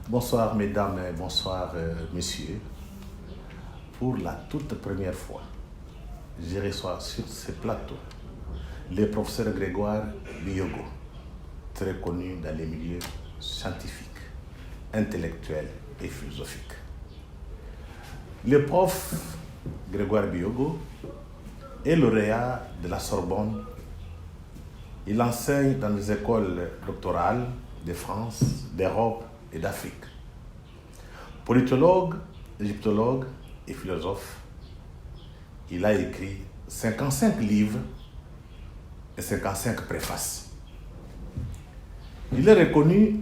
Bonsoir mesdames et bonsoir messieurs. Pour la toute première fois, je reçois sur ce plateau le professeur Grégoire Biogo, très connu dans les milieux scientifiques, intellectuels et philosophiques. Le prof Grégoire Biogo est lauréat de la Sorbonne. Il enseigne dans les écoles doctorales de France, d'Europe et d'Afrique. Politologue, égyptologue et philosophe, il a écrit 55 livres et 55 préfaces. Il est reconnu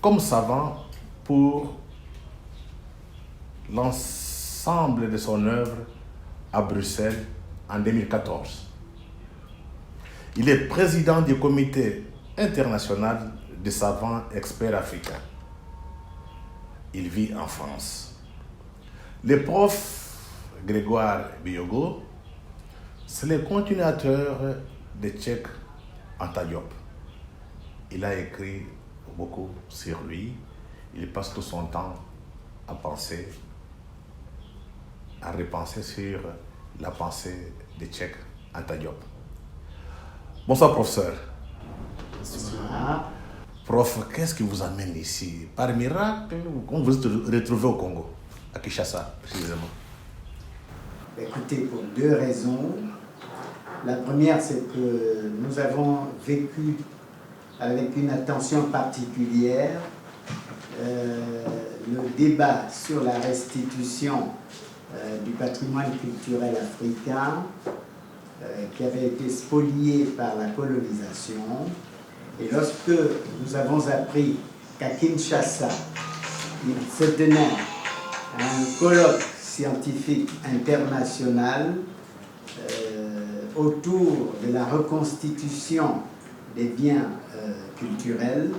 comme savant pour l'ensemble de son œuvre à Bruxelles en 2014. Il est président du comité international des savants experts africains. Il vit en France. Le prof Grégoire Biogo, c'est le continuateur de Cheikh Anta Diop. Il a écrit beaucoup sur lui. Il passe tout son temps à penser, à repenser sur la pensée de Cheikh Anta Diop. Bonsoir professeur. Bonsoir. Prof, qu'est-ce qui vous amène ici? Par miracle, on vous êtes retrouvé au Congo, à Kinshasa précisément. Écoutez, pour deux raisons. La première, c'est que nous avons vécu avec une attention particulière le débat sur la restitution du patrimoine culturel africain qui avait été spolié par la colonisation. Et lorsque nous avons appris qu'à Kinshasa, il se tenait un colloque scientifique international autour de la reconstitution des biens culturels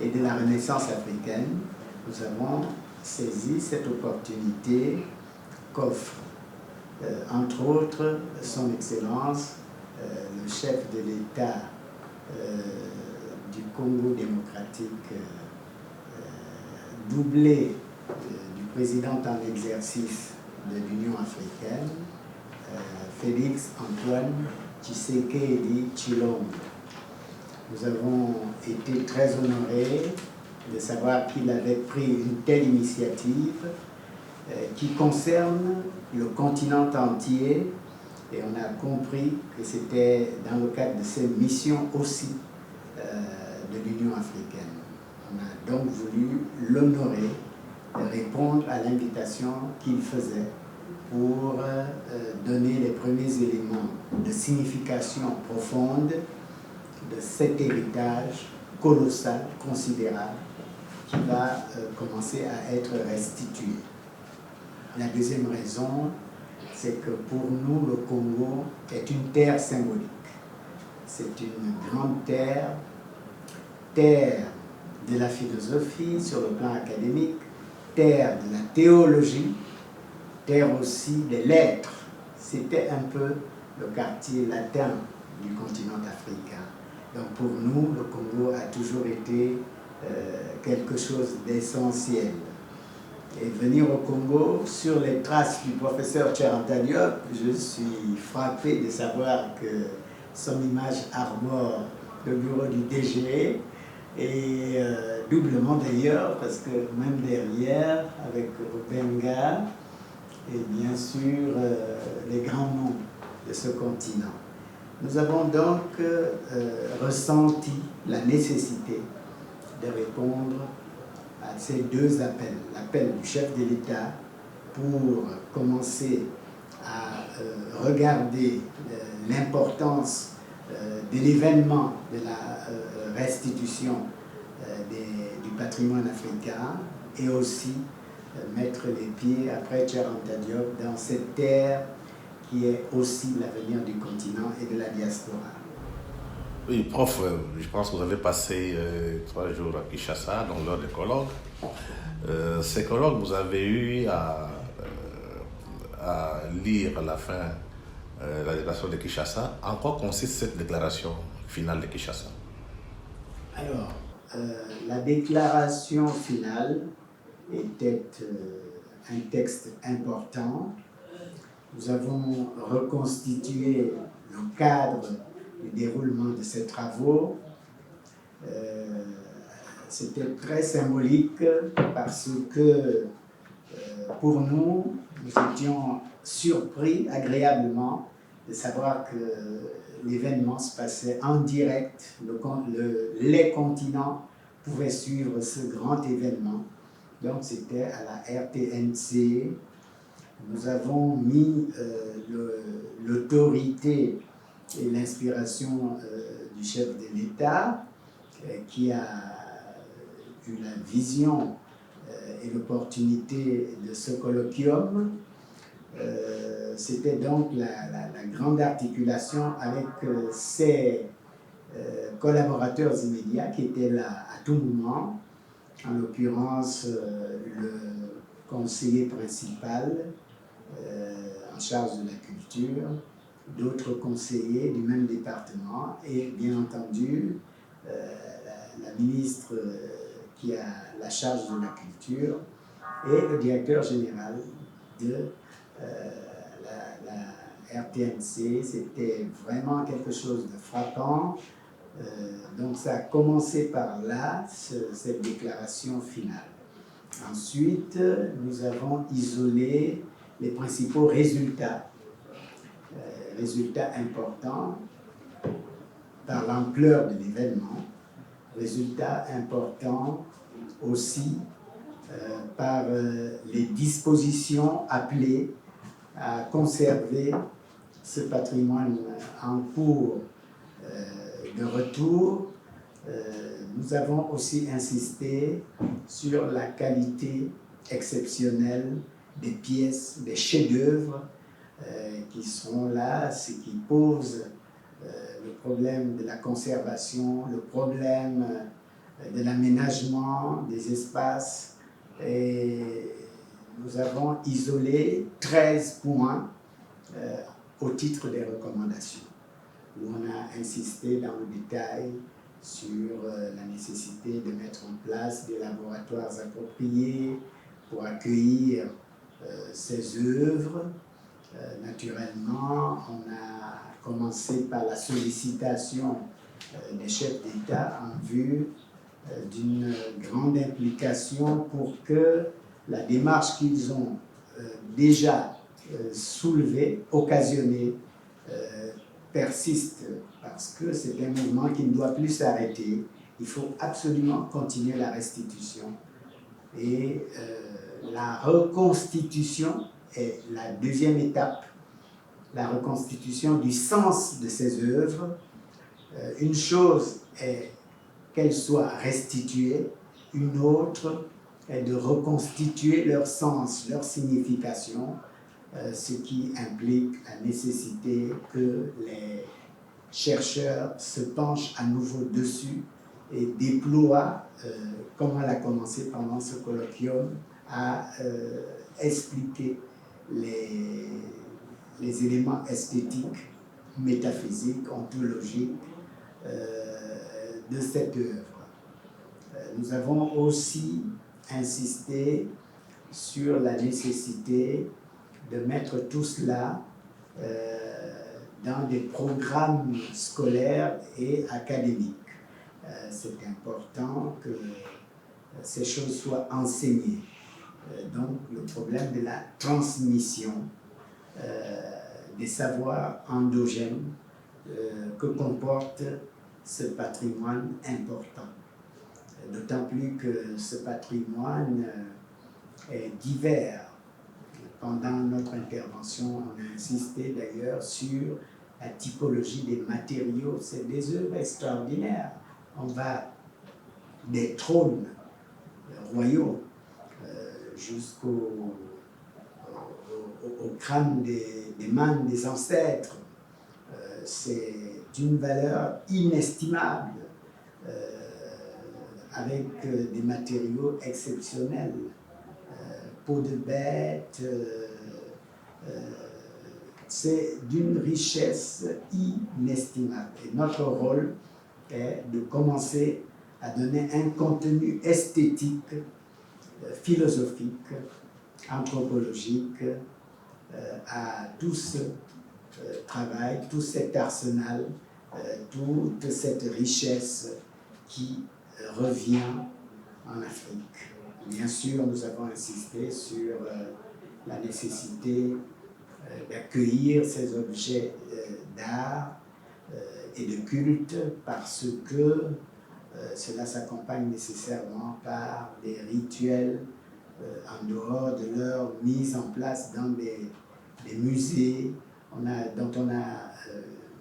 et de la Renaissance africaine, nous avons saisi cette opportunité qu'offre, entre autres, son Excellence, le chef de l'État du Congo démocratique, doublé du président en exercice de l'Union africaine, Félix Antoine Tshisekedi Tshilombo. Nous avons été très honorés de savoir qu'il avait pris une telle initiative qui concerne le continent entier, et on a compris que c'était dans le cadre de cette mission aussi de l'Union africaine. On a donc voulu l'honorer, répondre à l'invitation qu'il faisait pour donner les premiers éléments de signification profonde de cet héritage colossal, considérable, qui va commencer à être restitué. La deuxième raison, c'est que pour nous, le Congo est une terre symbolique. C'est une grande terre, terre de la philosophie sur le plan académique, terre de la théologie, terre aussi des lettres. C'était un peu le quartier latin du continent africain. Donc pour nous, le Congo a toujours été quelque chose d'essentiel. Et venir au Congo, sur les traces du professeur Cheikh Anta Diop, je suis frappé de savoir que son image arbore le bureau du DG, et doublement d'ailleurs, parce que même derrière, avec Benga, et bien sûr les grands noms de ce continent. Nous avons donc ressenti la nécessité de répondre à ces deux appels. L'appel du chef de l'État pour commencer à regarder l'importance de l'événement de la restitution du patrimoine africain, et aussi mettre les pieds après Cheikh Anta Diop dans cette terre qui est aussi l'avenir du continent et de la diaspora. Oui, prof, je pense que vous avez passé 3 jours à Kinshasa, donc lors des colloques. Ces colloques, vous avez eu à lire à la fin la déclaration de Kinshasa. En quoi consiste cette déclaration finale de Kinshasa? Alors, la déclaration finale était un texte important. Nous avons reconstitué le cadre du déroulement de ces travaux. C'était très symbolique parce que pour nous, nous étions surpris agréablement de savoir que l'événement se passait en direct. Les continents pouvaient suivre ce grand événement. Donc c'était à la RTNC. Nous avons mis l'autorité et l'inspiration du chef de l'État qui a eu la vision et l'opportunité de ce colloquium. C'était donc la grande articulation avec ses collaborateurs immédiats qui étaient là à tout moment, en l'occurrence le conseiller principal en charge de la culture, d'autres conseillers du même département et bien entendu la ministre qui a la charge de la culture et le directeur général de la RTNC. C'était vraiment quelque chose de frappant. Donc ça a commencé par là, cette déclaration finale. Ensuite, nous avons isolé les principaux résultats importants par l'ampleur de l'événement, résultats importants aussi par les dispositions appelées à conserver ce patrimoine en cours de retour. Nous avons aussi insisté sur la qualité exceptionnelle des pièces, des chefs-d'œuvre qui sont là, ce qui pose le problème de la conservation, le problème de l'aménagement des espaces. Et nous avons isolé 13 points au titre des recommandations, où on a insisté dans le détail sur la nécessité de mettre en place des laboratoires appropriés pour accueillir ces œuvres. Naturellement, on a commencé par la sollicitation des chefs d'État en vue d'une grande implication pour que la démarche qu'ils ont déjà soulevée, occasionnée, persiste, parce que c'est un mouvement qui ne doit plus s'arrêter. Il faut absolument continuer la restitution. Et la reconstitution est la deuxième étape, la reconstitution du sens de ces œuvres. Une chose est qu'elles soient restituées, une autre est de reconstituer leur sens, leur signification, ce qui implique la nécessité que les chercheurs se penchent à nouveau dessus et déploient, comme on l'a commencé pendant ce colloquium, à expliquer les éléments esthétiques, métaphysiques, ontologiques de cette œuvre. Nous avons aussi insisté sur la nécessité de mettre tout cela dans des programmes scolaires et académiques. C'est important que ces choses soient enseignées. Donc le problème de la transmission des savoirs endogènes que comporte ce patrimoine important. D'autant plus que ce patrimoine est divers. Pendant notre intervention, on a insisté d'ailleurs sur la typologie des matériaux. C'est des œuvres extraordinaires. On va des trônes royaux jusqu'au crâne des mânes des ancêtres. C'est d'une valeur inestimable, avec des matériaux exceptionnels. Peau de bête, c'est d'une richesse inestimable. Et notre rôle est de commencer à donner un contenu esthétique, philosophique, anthropologique à tout ce travail, tout cet arsenal, toute cette richesse qui revient en Afrique. Bien sûr, nous avons insisté sur la nécessité d'accueillir ces objets d'art et de culte parce que cela s'accompagne nécessairement par des rituels en dehors de leur mise en place dans des musées dont on a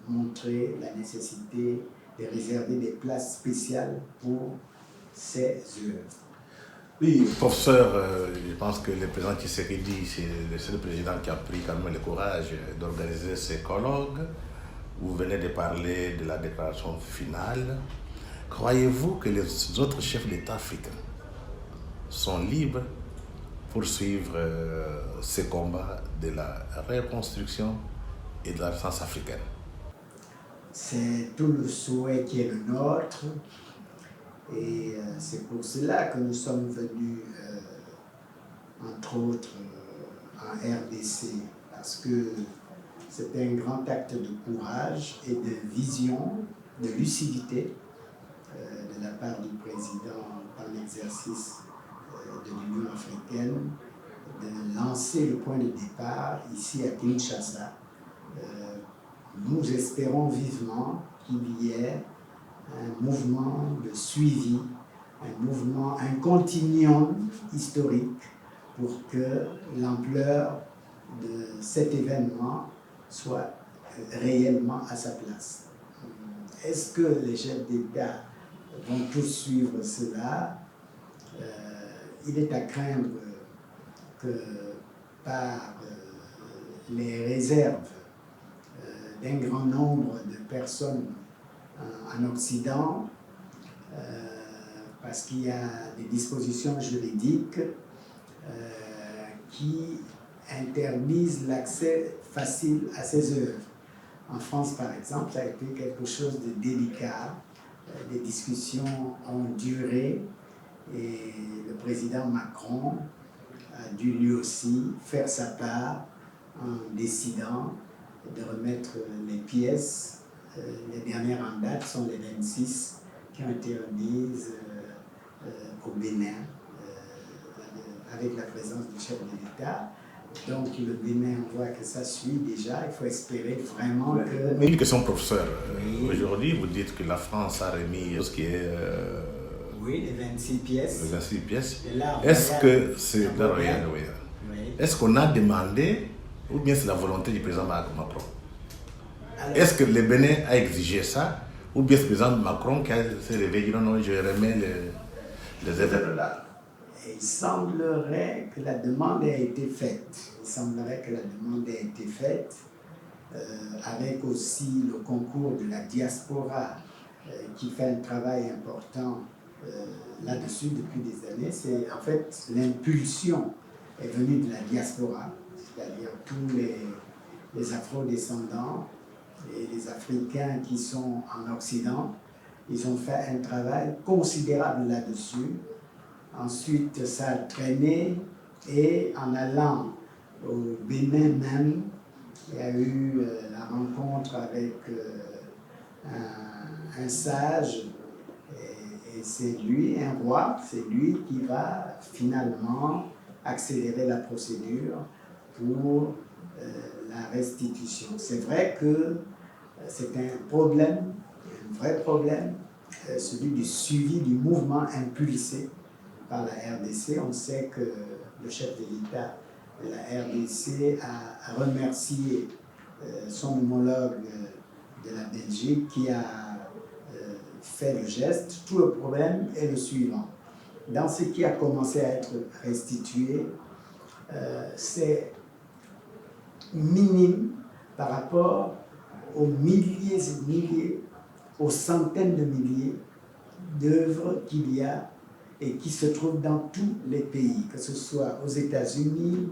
montré la nécessité de réserver des places spéciales pour ces œuvres. Oui, professeur, je pense que le président Tshisekedi, c'est le président qui a pris quand même le courage d'organiser ces colloques. Vous venez de parler de la déclaration finale. Croyez-vous que les autres chefs d'État africains sont libres pour suivre ces combats de la reconstruction et de la renaissance africaine? C'est tout le souhait qui est le nôtre. Et c'est pour cela que nous sommes venus, entre autres, en RDC, parce que c'est un grand acte de courage et de vision, de lucidité de la part du président en exercice de l'Union africaine, de lancer le point de départ ici à Kinshasa. Nous espérons vivement qu'il y ait un mouvement de suivi, un continuum historique pour que l'ampleur de cet événement soit réellement à sa place. Est-ce que les chefs d'État vont tous suivre cela? Il est à craindre que par les réserves d'un grand nombre de personnes en Occident, parce qu'il y a des dispositions juridiques qui interdisent l'accès facile à ces œuvres. En France, par exemple, ça a été quelque chose de délicat. Des discussions ont duré et le président Macron a dû lui aussi faire sa part en décidant de remettre les pièces. Les dernières en date sont les 26 qui ont été remises au Bénin avec la présence du chef de l'État. Donc le Bénin, on voit que ça suit déjà. Il faut espérer vraiment que... Mais une question, professeur. Oui. Aujourd'hui, vous dites que la France a remis ce qui est... Oui, les 26 pièces. Les 26 pièces. Est-ce que c'est l'art royal, oui. Est-ce qu'on a demandé, ou bien c'est la volonté du président Macron? Est-ce que le Bénin a exigé ça, ou bien c'est le président Macron qui s'est réveillé, non, je remets les œuvres là? Il semblerait que la demande ait été faite. Avec aussi le concours de la diaspora qui fait un travail important là-dessus depuis des années. C'est en fait l'impulsion est venue de la diaspora, c'est-à-dire tous les afro-descendants et les Africains qui sont en Occident. Ils ont fait un travail considérable là-dessus. Ensuite, ça a traîné et en allant au Bénin même, il y a eu la rencontre avec un sage et c'est lui, un roi, c'est lui qui va finalement accélérer la procédure pour la restitution. C'est vrai que c'est un problème, un vrai problème, celui du suivi du mouvement impulsé par la RDC. On sait que le chef de l'État de la RDC a remercié son homologue de la Belgique qui a fait le geste. Tout le problème est le suivant. Dans ce qui a commencé à être restitué, c'est minime par rapport aux milliers et milliers, aux centaines de milliers d'œuvres qu'il y a et qui se trouvent dans tous les pays, que ce soit aux États-Unis,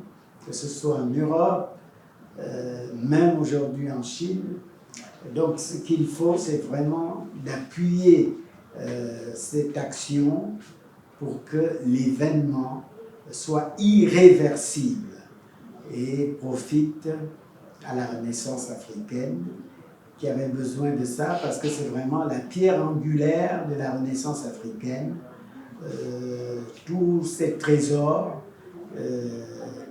que ce soit en Europe, même aujourd'hui en Chine. Donc ce qu'il faut, c'est vraiment d'appuyer cette action pour que l'événement soit irréversible et profite à la Renaissance africaine qui avait besoin de ça parce que c'est vraiment la pierre angulaire de la Renaissance africaine. Tous ces trésors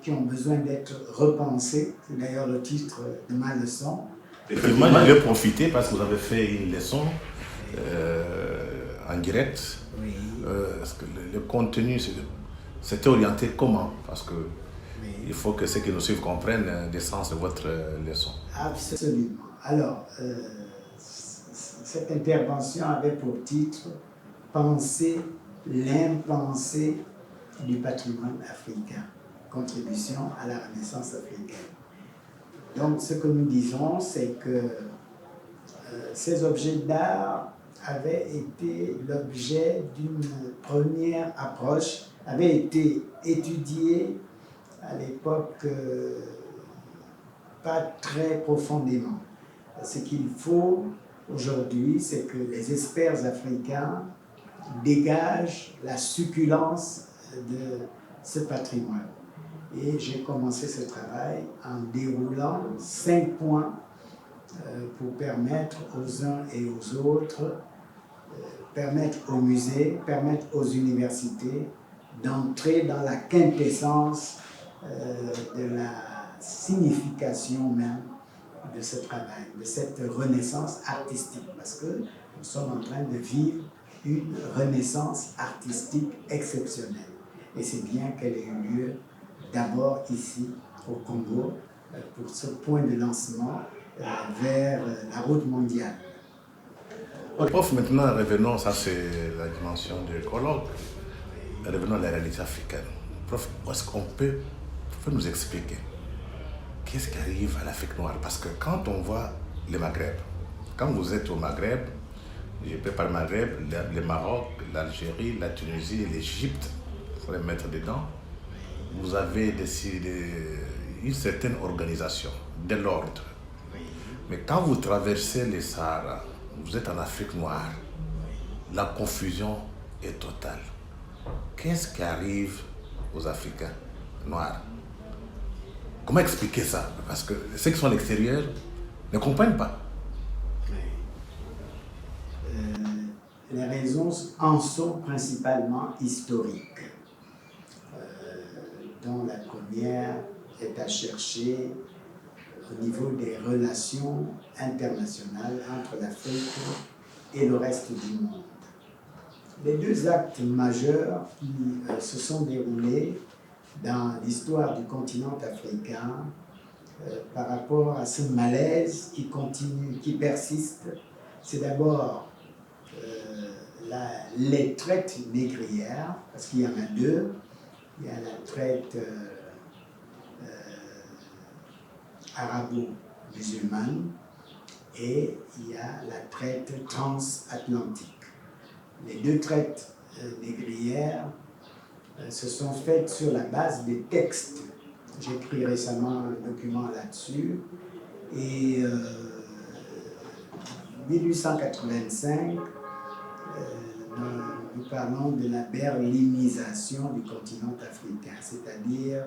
qui ont besoin d'être repensés, c'est d'ailleurs le titre de ma leçon. Effectivement, je vais profiter parce que vous avez fait une leçon en direct. Oui. Parce que le contenu, c'était orienté comment? Parce que Oui. il faut que ceux qui nous suivent comprennent le sens de votre leçon. Absolument. Alors, cette intervention avait pour titre « Penser l'impensé du patrimoine africain, contribution à la Renaissance africaine ». Donc, ce que nous disons, c'est que ces objets d'art avaient été l'objet d'une première approche, avaient été étudiés à l'époque pas très profondément. Ce qu'il faut aujourd'hui, c'est que les experts africains dégagent la succulence de ce patrimoine. Et j'ai commencé ce travail en déroulant 5 points pour permettre aux uns et aux autres, permettre aux musées, permettre aux universités d'entrer dans la quintessence de la signification même de ce travail, de cette renaissance artistique, parce que nous sommes en train de vivre une renaissance artistique exceptionnelle. Et c'est bien qu'elle ait eu lieu d'abord ici au Congo pour ce point de lancement vers la route mondiale. Prof, maintenant revenons, ça c'est la dimension du colloque, revenons à la réalité africaine. Prof, est-ce qu'on peut nous expliquer qu'est-ce qui arrive à l'Afrique noire? Parce que quand on voit le Maghreb, quand vous êtes au Maghreb, je peux parler Maghreb, le Maroc, l'Algérie, la Tunisie, l'Égypte, il faut les mettre dedans, vous avez décidé une certaine organisation de l'ordre. Mais quand vous traversez les Sahara, vous êtes en Afrique noire, la confusion est totale. Qu'est-ce qui arrive aux Africains noirs? Comment expliquer ça? Parce que ceux qui sont à l'extérieur ne comprennent pas. Les raisons en sont principalement historiques, dont la première est à chercher au niveau des relations internationales entre l'Afrique et le reste du monde. Les deux actes majeurs qui se sont déroulés dans l'histoire du continent africain par rapport à ce malaise qui continue, qui persiste, c'est d'abord les traites négrières, parce qu'il y en a deux. Il y a la traite arabo-musulmane et il y a la traite transatlantique. Les deux traites négrières se sont faites sur la base des textes. J'ai écrit récemment un document là-dessus et en 1885, nous parlons de la berlinisation du continent africain, c'est-à-dire,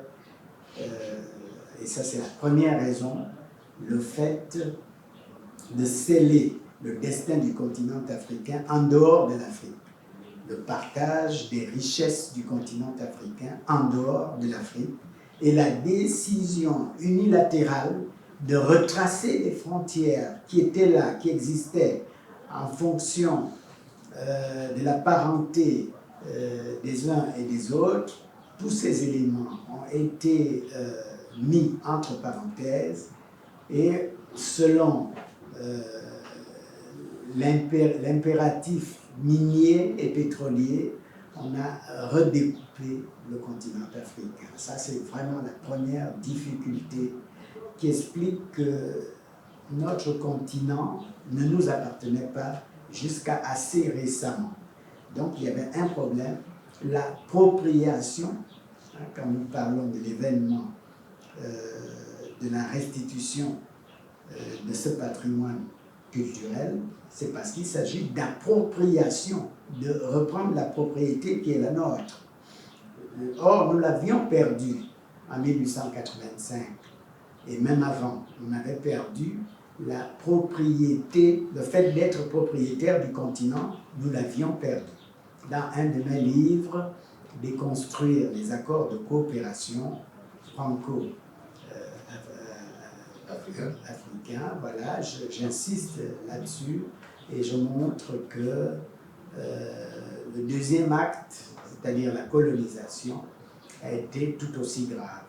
et ça c'est la première raison, le fait de sceller le destin du continent africain en dehors de l'Afrique, le partage des richesses du continent africain en dehors de l'Afrique et la décision unilatérale de retracer les frontières qui étaient là, qui existaient en fonction de la parenté des uns et des autres. Tous ces éléments ont été mis entre parenthèses et selon l'impératif minier et pétrolier, on a redécoupé le continent africain. Ça, c'est vraiment la première difficulté qui explique que notre continent ne nous appartenait pas jusqu'à assez récemment. Donc, il y avait un problème, l'appropriation, quand nous parlons de l'événement de la restitution de ce patrimoine culturelle, c'est parce qu'il s'agit d'appropriation, de reprendre la propriété qui est la nôtre. Or, nous l'avions perdue en 1885, et même avant, on avait perdu la propriété, le fait d'être propriétaire du continent, nous l'avions perdu. Dans un de mes livres, Déconstruire les accords de coopération franco-africains, voilà, j'insiste là-dessus et je montre que le deuxième acte, c'est-à-dire la colonisation, a été tout aussi grave.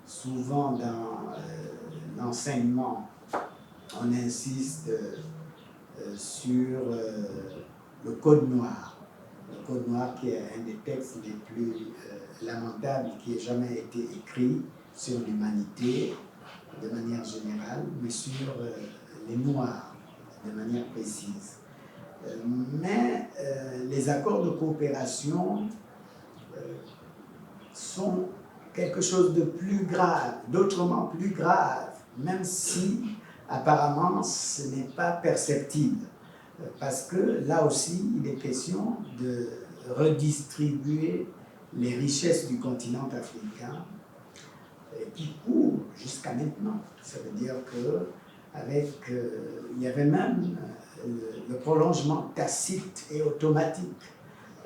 Souvent dans l'enseignement, on insiste sur le Code noir. Le Code noir qui est un des textes les plus lamentables qui ait jamais été écrit sur l'humanité de manière générale, mais sur les Noirs de manière précise. Mais les accords de coopération sont quelque chose de plus grave, d'autrement plus grave, même si apparemment ce n'est pas perceptible. Parce que là aussi, il est question de redistribuer les richesses du continent africain qui courent jusqu'à maintenant. Ça veut dire que il y avait même le prolongement tacite et automatique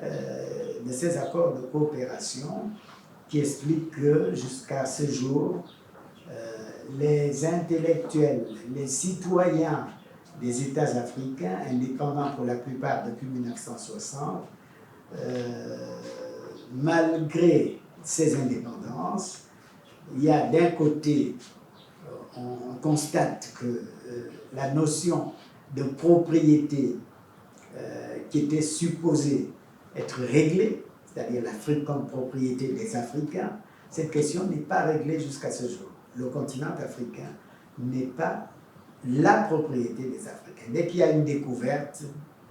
de ces accords de coopération qui explique que jusqu'à ce jour, les intellectuels, les citoyens des États africains, indépendants pour la plupart depuis 1960, malgré ces indépendances, il y a d'un côté, on constate que la notion de propriété qui était supposée être réglée, c'est-à-dire l'Afrique comme propriété des Africains, cette question n'est pas réglée jusqu'à ce jour. Le continent africain n'est pas la propriété des Africains. Dès qu'il y a une découverte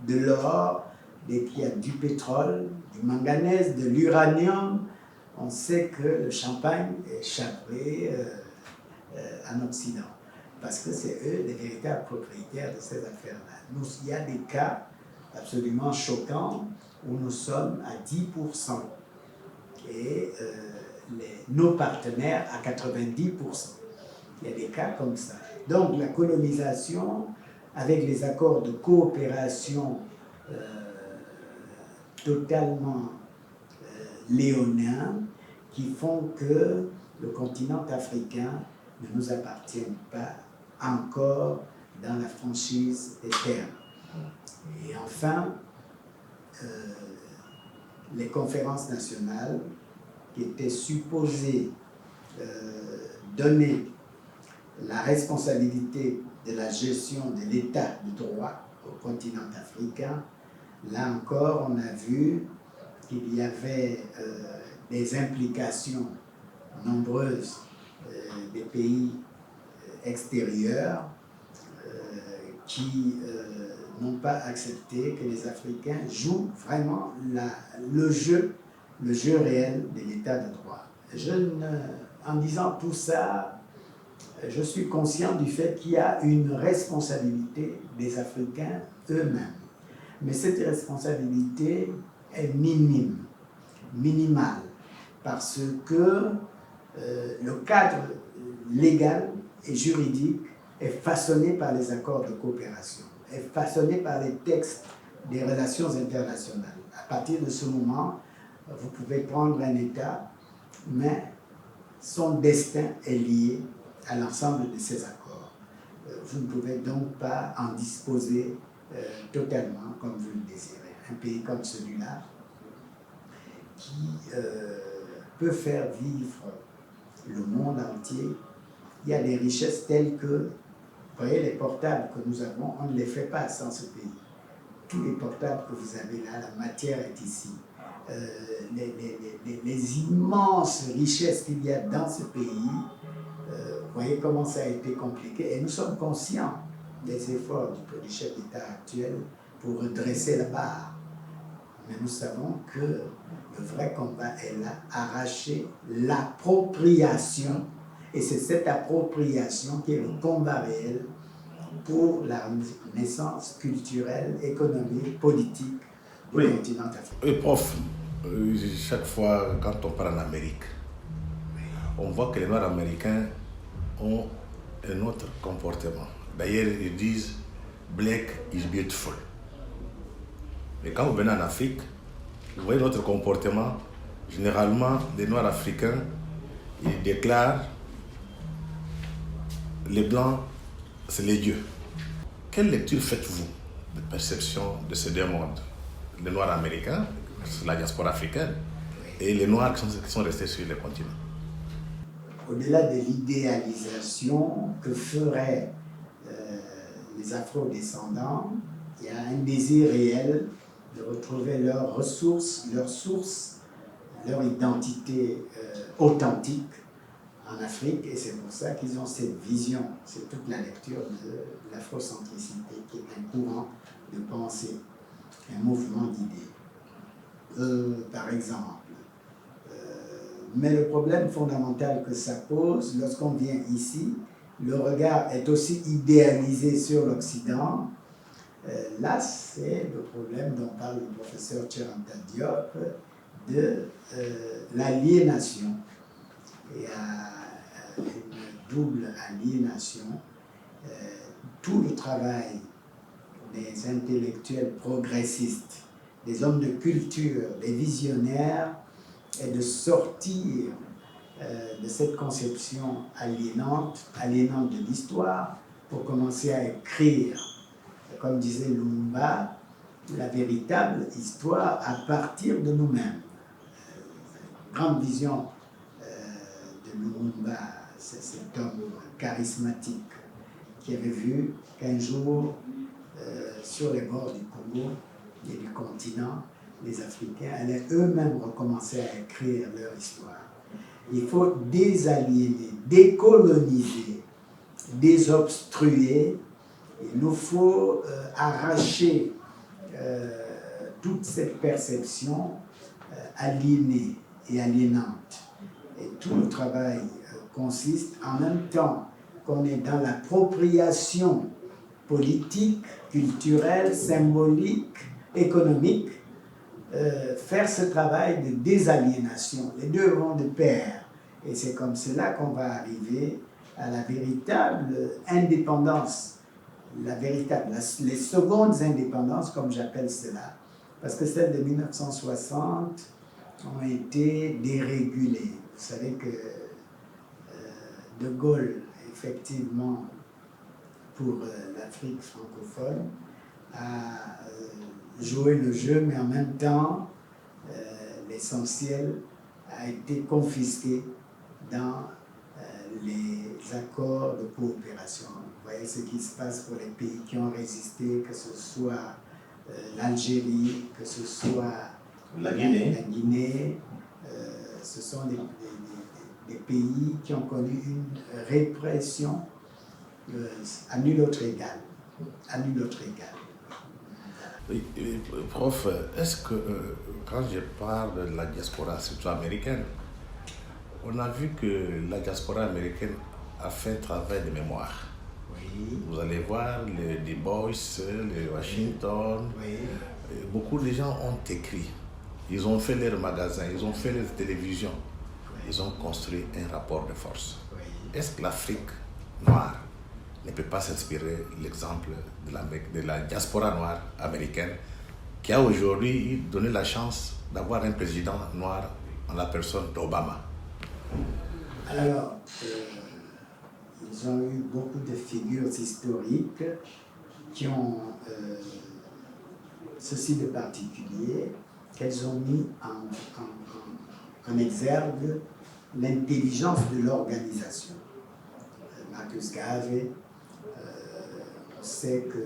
de l'or, dès qu'il y a du pétrole, du manganèse, de l'uranium, on sait que le champagne est échappé en Occident. Parce que c'est eux les véritables propriétaires de ces affaires-là. Il y a des cas absolument choquants où nous sommes à 10% et nos partenaires à 90%. Il y a des cas comme ça. Donc la colonisation, avec les accords de coopération totalement léonins, qui font que le continent africain ne nous appartient pas encore dans la franchise des terres. Et enfin, les conférences nationales qui étaient supposées donner la responsabilité de la gestion de l'état de droit au continent africain, là encore, on a vu qu'il y avait des implications nombreuses des pays extérieurs qui n'ont pas accepté que les Africains jouent vraiment le jeu réel de l'état de droit. En disant tout ça, je suis conscient du fait qu'il y a une responsabilité des Africains eux-mêmes. Mais cette responsabilité est minimale, parce que le cadre légal et juridique est façonné par les accords de coopération, est façonné par les textes des relations internationales. À partir de ce moment, vous pouvez prendre un État, mais son destin est lié à l'ensemble de ces accords. Vous ne pouvez donc pas en disposer totalement comme vous le désirez. Un pays comme celui-là, qui peut faire vivre le monde entier, il y a des richesses telles que, vous voyez, les portables que nous avons, on ne les fait pas sans ce pays. Tous les portables que vous avez là, la matière est ici. Les immenses richesses qu'il y a dans ce pays, vous voyez comment ça a été compliqué. Et nous sommes conscients des efforts du chef d'État actuel pour redresser la barre. Mais nous savons que le vrai combat est là, arracher l'appropriation. Et c'est cette appropriation qui est le combat réel pour la naissance culturelle, économique, politique du continent africain. Et prof, chaque fois quand on parle en Amérique, on voit que les Noirs américains ont un autre comportement. D'ailleurs, ils disent « Black is beautiful ». Mais quand vous venez en Afrique, vous voyez notre comportement. Généralement, les Noirs africains, ils déclarent les Blancs, c'est les dieux. Quelle lecture faites-vous de perception de ces deux mondes? Les Noirs américains, c'est la diaspora africaine, et les Noirs qui sont restés sur le continent. Au-delà de l'idéalisation que feraient les afro-descendants, il y a un désir réel de retrouver leurs ressources, leurs sources, leur identité authentique en Afrique, et c'est pour ça qu'ils ont cette vision. C'est toute la lecture de l'afrocentricité qui est un courant de pensée, un mouvement d'idées. Par exemple, mais le problème fondamental que ça pose, lorsqu'on vient ici, le regard est aussi idéalisé sur l'Occident. Là, c'est le problème dont parle le professeur Cheranta Diop, de l'aliénation. Il y a une double aliénation. Tout le travail des intellectuels progressistes, des hommes de culture, des visionnaires, est de sortir de cette conception aliénante de l'histoire, pour commencer à écrire, comme disait Lumumba, la véritable histoire à partir de nous-mêmes. Grande vision de Lumumba, c'est cet homme charismatique qui avait vu qu'un jour, sur les bords du Congo et du continent, les Africains allaient eux-mêmes recommencer à écrire leur histoire. Il faut désaliéner, décoloniser, désobstruer. Il nous faut arracher toute cette perception aliénée et aliénante. Et tout le travail consiste, en même temps qu'on est dans l'appropriation politique, culturelle, symbolique, économique, faire ce travail de désaliénation. Les deux vont de pair. Et c'est comme cela qu'on va arriver à la véritable indépendance, les secondes indépendances, comme j'appelle cela. Parce que celles de 1960 ont été dérégulées. Vous savez que De Gaulle, effectivement, pour l'Afrique francophone, a joué le jeu, mais en même temps, l'essentiel a été confisqué dans les accords de coopération. Vous voyez ce qui se passe pour les pays qui ont résisté, que ce soit l'Algérie, que ce soit la Guinée. Ce sont des pays qui ont connu une répression à nul autre égal. À nul autre égal. Oui, prof, est-ce que quand je parle de la diaspora, surtout américaine, on a vu que la diaspora américaine a fait un travail de mémoire. Oui. Vous allez voir les Du Bois, les Washington, Oui. Beaucoup de gens ont écrit, ils ont fait leurs magasins, ils ont fait leurs télévisions, ils ont construit un rapport de force. Oui. Est-ce que l'Afrique noire ne peut pas s'inspirer de l'exemple de la diaspora noire américaine qui a aujourd'hui donné la chance d'avoir un président noir en la personne d'Obama? Alors, ils ont eu beaucoup de figures historiques qui ont ceci de particulier, qu'elles ont mis en exergue l'intelligence de l'organisation. Marcus Garvey, on sait que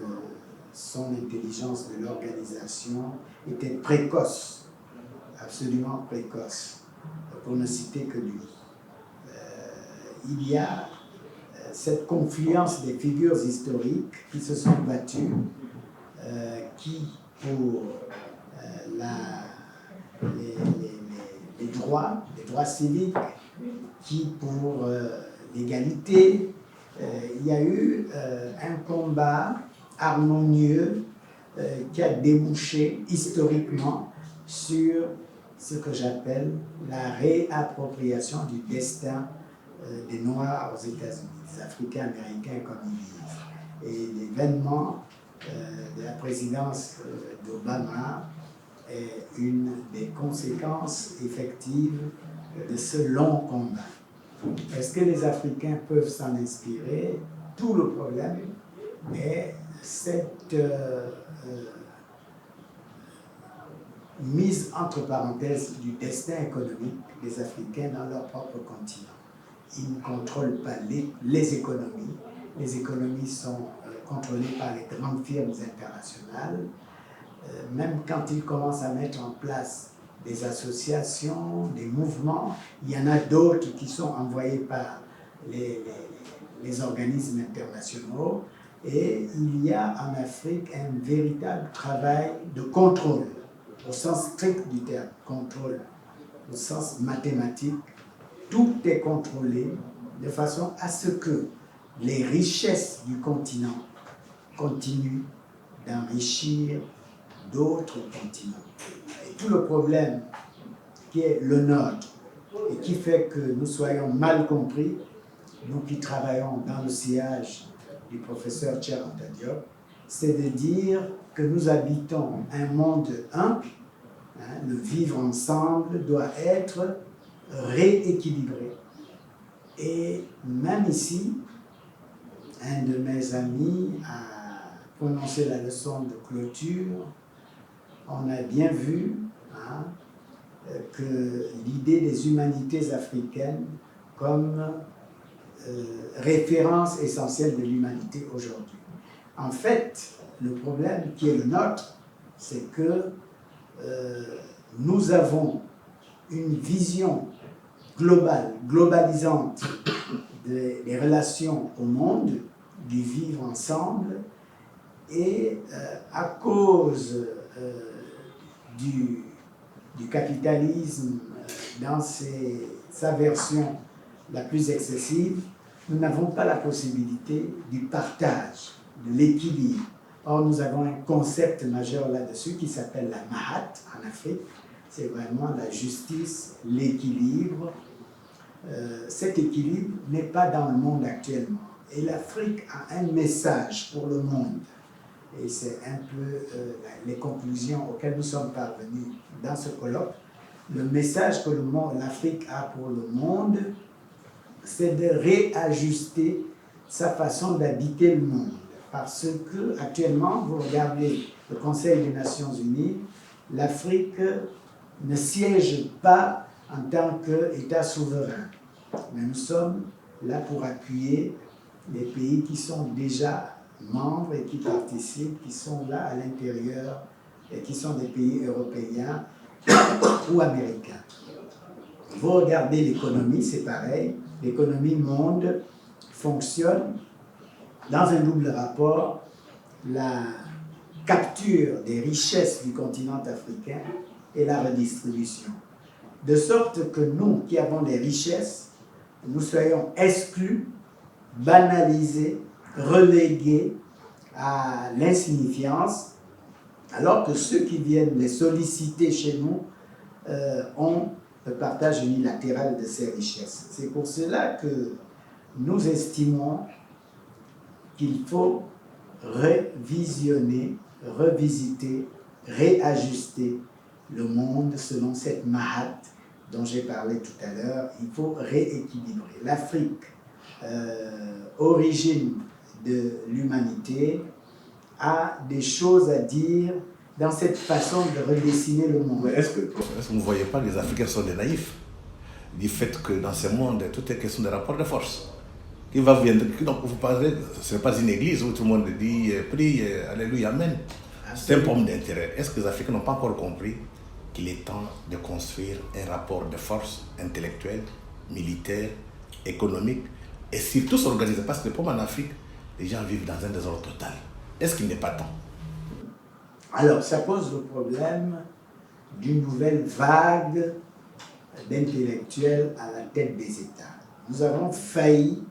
son intelligence de l'organisation était précoce, absolument précoce, pour ne citer que lui. Il y a cette confluence des figures historiques qui se sont battues, qui pour les droits civiques, qui pour l'égalité, il y a eu un combat harmonieux qui a débouché historiquement sur ce que j'appelle la réappropriation du destin des Noirs aux États-Unis, des Africains américains comme ils disent. Et l'événement de la présidence d'Obama est une des conséquences effectives de ce long combat. Est-ce que les Africains peuvent s'en inspirer? Tout le problème est cette mise entre parenthèses du destin économique des Africains dans leur propre continent. Ils ne contrôlent pas les économies. Les économies sont contrôlées par les grandes firmes internationales. Même quand ils commencent à mettre en place des associations, des mouvements, il y en a d'autres qui sont envoyés par les organismes internationaux. Et il y a en Afrique un véritable travail de contrôle, au sens strict du terme, contrôle, au sens mathématique. Tout est contrôlé de façon à ce que les richesses du continent continuent d'enrichir d'autres continents. Et tout le problème qui est le nôtre et qui fait que nous soyons mal compris, nous qui travaillons dans le sillage du professeur Cheikh Anta Diop, c'est de dire que nous habitons un monde un, le vivre ensemble doit être rééquilibré. Et même ici, un de mes amis a prononcé la leçon de clôture. On a bien vu que l'idée des humanités africaines comme référence essentielle de l'humanité aujourd'hui. En fait, le problème qui est le nôtre, c'est que nous avons une vision globale, globalisante des relations au monde, du vivre ensemble, et à cause du capitalisme dans sa version la plus excessive, nous n'avons pas la possibilité du partage, de l'équilibre. Or, nous avons un concept majeur là-dessus qui s'appelle la Mahat en Afrique. C'est vraiment la justice, l'équilibre. Cet équilibre n'est pas dans le monde actuellement. Et l'Afrique a un message pour le monde. Et c'est un peu les conclusions auxquelles nous sommes parvenus dans ce colloque. Le message que l'Afrique a pour le monde, c'est de réajuster sa façon d'habiter le monde. Parce que actuellement, vous regardez le Conseil des Nations Unies, l'Afrique ne siège pas en tant qu'État souverain. Mais nous sommes là pour appuyer les pays qui sont déjà membres et qui participent, qui sont là à l'intérieur et qui sont des pays européens ou américains. Vous regardez l'économie, c'est pareil. L'économie monde fonctionne dans un double rapport, la capture des richesses du continent africain et la redistribution. De sorte que nous, qui avons des richesses, nous soyons exclus, banalisés, relégués à l'insignifiance, alors que ceux qui viennent les solliciter chez nous ont le partage unilatéral de ces richesses. C'est pour cela que nous estimons qu'il faut révisionner, revisiter, réajuster le monde selon cette Mahat dont j'ai parlé tout à l'heure. Il faut rééquilibrer. L'Afrique, origine de l'humanité, a des choses à dire dans cette façon de redessiner le monde. Mais est-ce que vous ne voyez pas que les Africains sont des naïfs du fait que dans ce monde, tout est question de rapport de force? Qui va venir, donc vous parlez, ce n'est pas une église où tout le monde dit prie, alléluia, amen. C'est un problème d'intérêt. Est-ce que les Africains n'ont pas encore compris qu'il est temps de construire un rapport de force intellectuelle, militaire, économique et surtout s'organiser? Parce que le problème en Afrique, les gens vivent dans un désordre total. Est-ce qu'il n'est pas temps? Alors, ça pose le problème d'une nouvelle vague d'intellectuels à la tête des États. Nous avons failli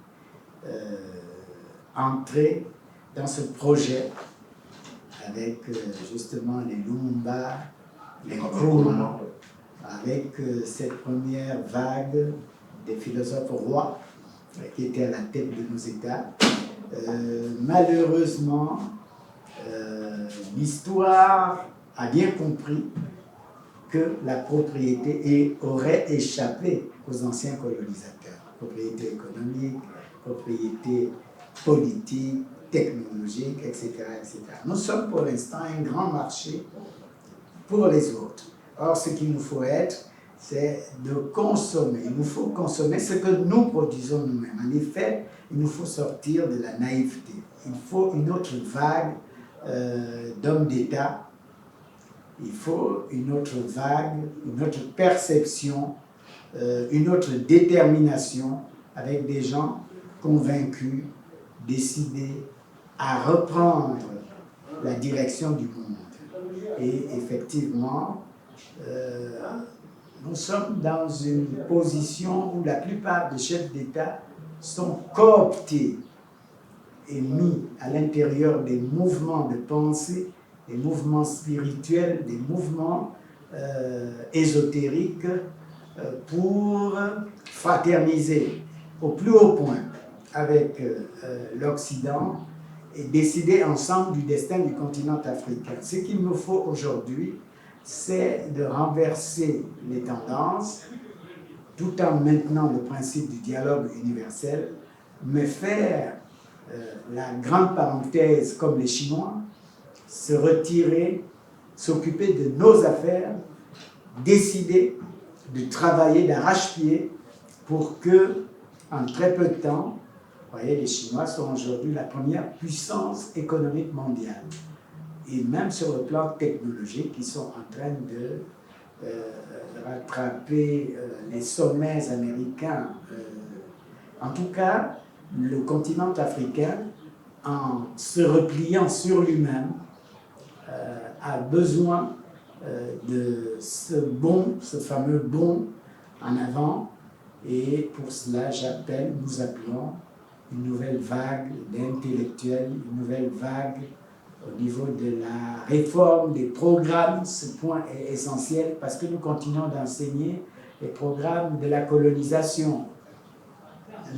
entrer dans ce projet avec justement les Lumumba, les Nkrumah, avec cette première vague des philosophes rois qui étaient à la tête de nos États. Malheureusement, l'histoire a bien compris que la propriété aurait échappé aux anciens colonisateurs. Propriété économique, propriété politique, technologique, etc., etc. Nous sommes pour l'instant un grand marché pour les autres. Or, ce qu'il nous faut être, c'est de consommer. Il nous faut consommer ce que nous produisons nous-mêmes. En effet, il nous faut sortir de la naïveté. Il faut une autre vague d'hommes d'État. Il faut une autre vague, une autre perception, une autre détermination avec des gens convaincus, décidés à reprendre la direction du monde. Et effectivement, nous sommes dans une position où la plupart des chefs d'État sont cooptés et mis à l'intérieur des mouvements de pensée, des mouvements spirituels, des mouvements ésotériques pour fraterniser au plus haut point avec l'Occident et décider ensemble du destin du continent africain. Ce qu'il nous faut aujourd'hui, c'est de renverser les tendances tout en maintenant le principe du dialogue universel, mais faire la grande parenthèse comme les Chinois, se retirer, s'occuper de nos affaires, décider de travailler d'arrache-pied pour que, en très peu de temps, vous voyez, les Chinois sont aujourd'hui la première puissance économique mondiale. Et même sur le plan technologique, ils sont en train de rattraper les sommets américains. En tout cas, le continent africain, en se repliant sur lui-même, a besoin de ce fameux bond en avant. Et pour cela, nous appelons une nouvelle vague d'intellectuels, une nouvelle vague au niveau de la réforme des programmes. Ce point est essentiel parce que nous continuons d'enseigner les programmes de la colonisation.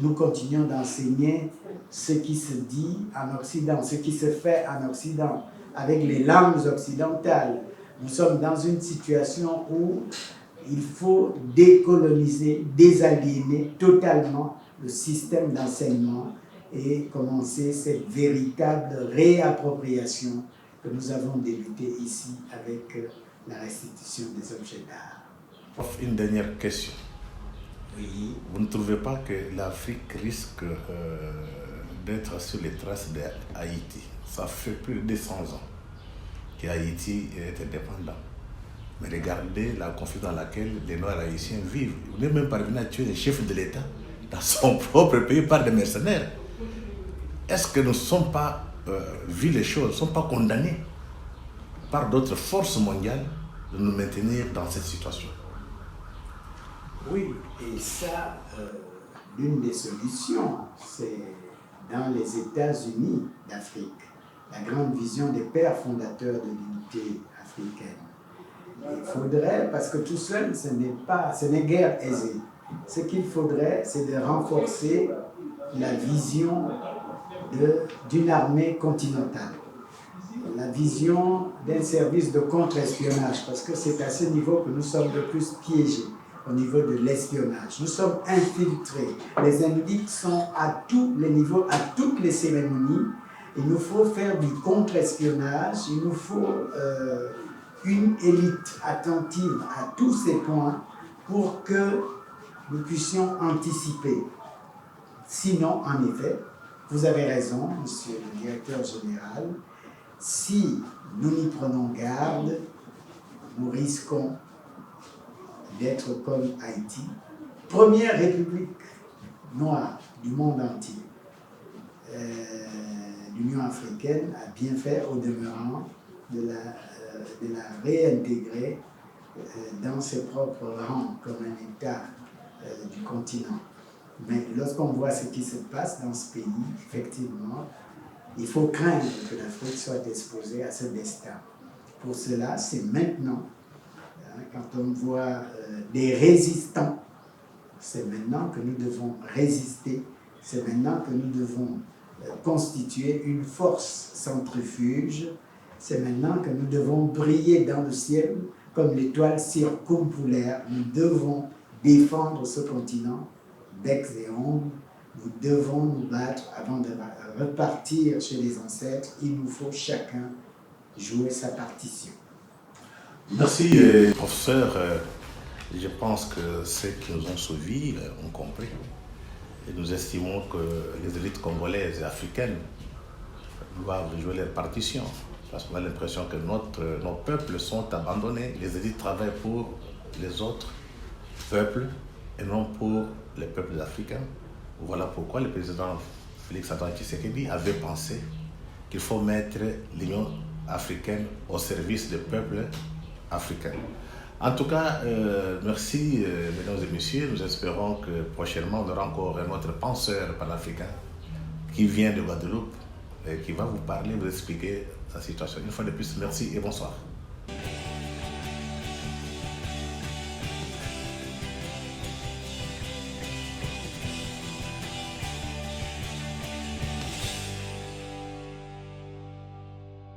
Nous continuons d'enseigner ce qui se dit en Occident, ce qui se fait en Occident, avec les langues occidentales. Nous sommes dans une situation où il faut décoloniser, désaliéner totalement le système d'enseignement et commencer cette véritable réappropriation que nous avons débutée ici avec la restitution des objets d'art. Une dernière question. Oui. Vous ne trouvez pas que l'Afrique risque d'être sur les traces d'Haïti? Ça fait plus de 100 ans qu'Haïti est indépendant. Mais regardez la confusion dans laquelle les Noirs haïtiens vivent. Vous n'êtes même parvenu à tuer les chefs de l'État dans son propre pays par des mercenaires. Est-ce que nous ne sommes pas, vu les choses, ne sommes pas condamnés par d'autres forces mondiales de nous maintenir dans cette situation? Oui, et ça, l'une des solutions, c'est dans les États-Unis d'Afrique, la grande vision des pères fondateurs de l'unité africaine. Il faudrait, parce que tout seul, ce n'est guère aisé. Ce qu'il faudrait, c'est de renforcer la vision d'une armée continentale, la vision d'un service de contre-espionnage, parce que c'est à ce niveau que nous sommes le plus piégés, au niveau de l'espionnage. Nous sommes infiltrés. Les indices sont à tous les niveaux, à toutes les cérémonies. Il nous faut faire du contre-espionnage, il nous faut une élite attentive à tous ces points pour que nous puissions anticiper. Sinon, en effet, vous avez raison, monsieur le directeur général, si nous n'y prenons garde, nous risquons d'être comme Haïti, première république noire du monde entier. L'Union africaine a bien fait, au demeurant, de la réintégrer dans ses propres rangs comme un État du continent. Mais lorsqu'on voit ce qui se passe dans ce pays, effectivement, il faut craindre que l'Afrique soit exposée à ce destin. Pour cela, c'est maintenant, quand on voit des résistants, c'est maintenant que nous devons résister, c'est maintenant que nous devons constituer une force centrifuge, c'est maintenant que nous devons briller dans le ciel comme l'étoile circumpolaire. Nous devons défendre ce continent d'ex et ombre. Nous devons nous battre avant de repartir chez les ancêtres. Il nous faut chacun jouer sa partition. Merci, professeur. Je pense que ceux qui nous ont suivis ont compris. Et nous estimons que les élites congolaises et africaines doivent jouer leur partition. Parce qu'on a l'impression que nos peuples sont abandonnés. Les élites travaillent pour les autres peuples et non pour les peuples africains. Voilà pourquoi le président Félix-Antoine Tshisekedi avait pensé qu'il faut mettre l'Union africaine au service des peuples africains. En tout cas, merci mesdames et messieurs. Nous espérons que prochainement on aura encore un autre penseur panafricain qui vient de Guadeloupe et qui va vous parler, vous expliquer sa situation. Une fois de plus, merci et bonsoir.